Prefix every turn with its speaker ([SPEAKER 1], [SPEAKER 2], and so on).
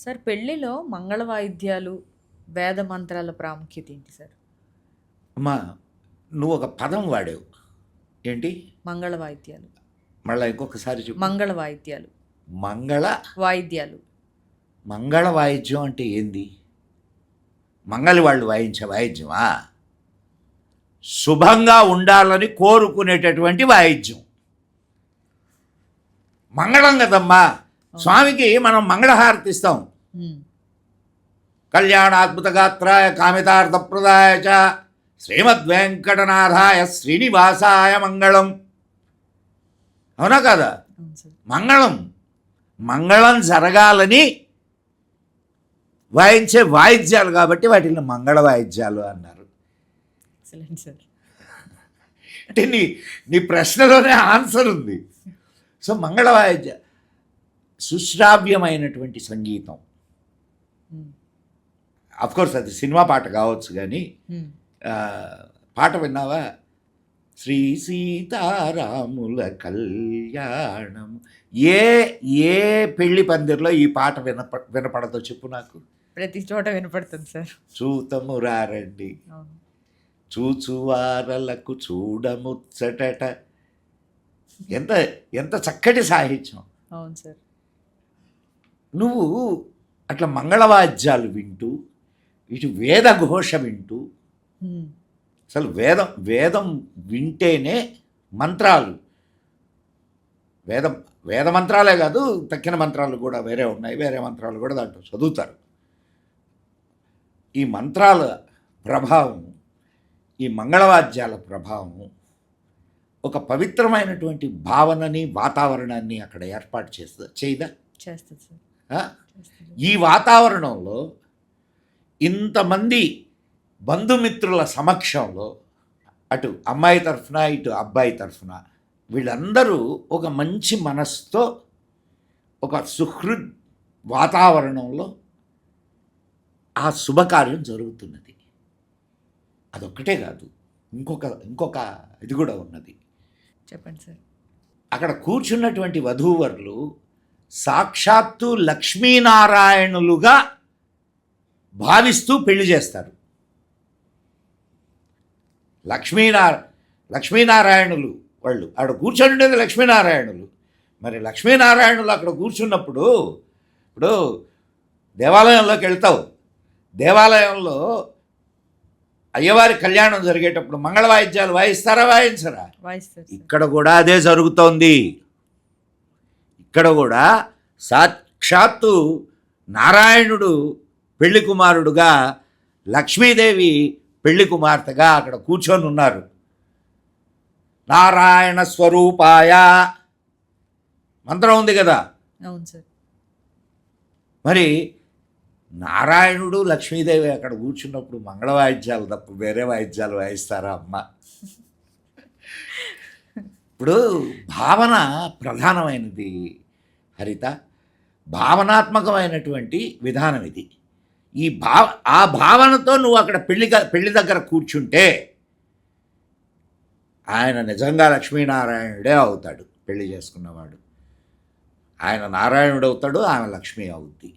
[SPEAKER 1] Sir పెళ్ళిలో మంగళ వాయిద్యాలు, వేద మంత్రాల ప్రాముఖ్యత ఏంటి సార్?
[SPEAKER 2] అమ్మా, నువ్వు ఒక పదం వాడావు. ఏంటి?
[SPEAKER 1] మంగళ వాయిద్యాలు.
[SPEAKER 2] మళ్ళీ ఇంకొకసారి చెప్పు.
[SPEAKER 1] మంగళ వాయిద్యాలు.
[SPEAKER 2] మంగళ
[SPEAKER 1] వాయిద్యాలు.
[SPEAKER 2] మంగళ వాయిద్యం అంటే ఏంది? మంగళి వాళ్ళు వాయించే వాయిద్యమా? శుభంగా ఉండాలని కోరుకునేటటువంటి వాయిద్యం మంగళం కదమ్మా. స్వామికి మనం మంగళహారతి ఇస్తాం. కళ్యాణాద్భుత గాత్రాయ కామితార్థప్రదాయ చ శ్రీమద్వేంకటనాథాయ శ్రీనివాసాయ మంగళం. అవునా కదా? మంగళం మంగళం జరగాలని వాయించే వాయిద్యాలు కాబట్టి వాటిని మంగళ వాయిద్యాలు అన్నారు. అంటే నీ ప్రశ్నలోనే ఆన్సర్ ఉంది. సో మంగళ వాయిద్య సుశ్రావ్యమైనటువంటి సంగీతం. అఫ్కోర్స్ అది సినిమా పాట కావచ్చు, కానీ పాట విన్నావా? శ్రీ సీతారాముల కళ్యాణం. ఏ పెళ్లి పందిరిలో ఈ పాట వినపడదో చెప్పు నాకు.
[SPEAKER 1] ప్రతి చోట వినపడుతుంది సార్.
[SPEAKER 2] చూతము రారండి చూచువారలకు చూడముచ్చటట. ఎంత ఎంత చక్కటి సాహిత్యం.
[SPEAKER 1] అవును సార్.
[SPEAKER 2] నువ్వు అట్లా మంగళవాద్యాలు వింటూ, ఇటు వేదఘోష వింటూ, అసలు వేదం వింటేనే మంత్రాలు, వేద మంత్రాలే కాదు, తక్కిన మంత్రాలు కూడా వేరే ఉన్నాయి. వేరే మంత్రాలు కూడా దాంట్లో చదువుతారు. ఈ మంత్రాల ప్రభావం, ఈ మంగళవాద్యాల ప్రభావం ఒక పవిత్రమైనటువంటి భావనని, వాతావరణాన్ని అక్కడ ఏర్పాటు చేయదా?
[SPEAKER 1] చేస్తుంది సార్.
[SPEAKER 2] ఈ వాతావరణంలో ఇంతమంది బంధుమిత్రుల సమక్షంలో, అటు అమ్మాయి తరఫున ఇటు అబ్బాయి తరఫున, వీళ్ళందరూ ఒక మంచి మనస్సుతో ఒక సుహృద్ వాతావరణంలో ఆ శుభకార్యం జరుగుతున్నది. అదొక్కటే కాదు, ఇంకొక ఇది కూడా ఉన్నది.
[SPEAKER 1] చెప్పండి సార్.
[SPEAKER 2] అక్కడ కూర్చున్నటువంటి వధూవరులు సాక్షాత్తు లక్ష్మీనారాయణులుగా భావిస్తూ పెళ్లి చేస్తారు. లక్ష్మీనారాయణులు వాళ్ళు అక్కడ కూర్చొని ఉండేది లక్ష్మీనారాయణులు. మరి లక్ష్మీనారాయణులు అక్కడ కూర్చున్నప్పుడు, ఇప్పుడు దేవాలయంలోకి వెళ్తావు, దేవాలయంలో అయ్యవారి కళ్యాణం జరిగేటప్పుడు మంగళ వాయిద్యాలు వాయిస్తారా, వాయించరా? ఇక్కడ కూడా అదే జరుగుతోంది. ఇక్కడ కూడా సాక్షాత్తు నారాయణుడు పెళ్లి కుమారుడుగా, లక్ష్మీదేవి పెళ్లి కుమార్తెగా అక్కడ కూర్చొని ఉన్నారు. నారాయణ స్వరూపాయ మంత్రం ఉంది కదా.
[SPEAKER 1] అవును సార్.
[SPEAKER 2] మరి నారాయణుడు లక్ష్మీదేవి అక్కడ కూర్చున్నప్పుడు మంగళ వాయిద్యాలు తప్ప వేరే వాయిద్యాలు వాయిస్తారా అమ్మ? ఇప్పుడు భావన ప్రధానమైనది హరిత. భావనాత్మకమైనటువంటి విధానం ఇది. ఆ భావనతో నువ్వు అక్కడ పెళ్లి దగ్గర కూర్చుంటే ఆయన నిజంగా లక్ష్మీనారాయణుడే అవుతాడు. పెళ్లి చేసుకున్నవాడు ఆయన నారాయణుడు అవుతాడు, ఆమె లక్ష్మీ అవుద్ది.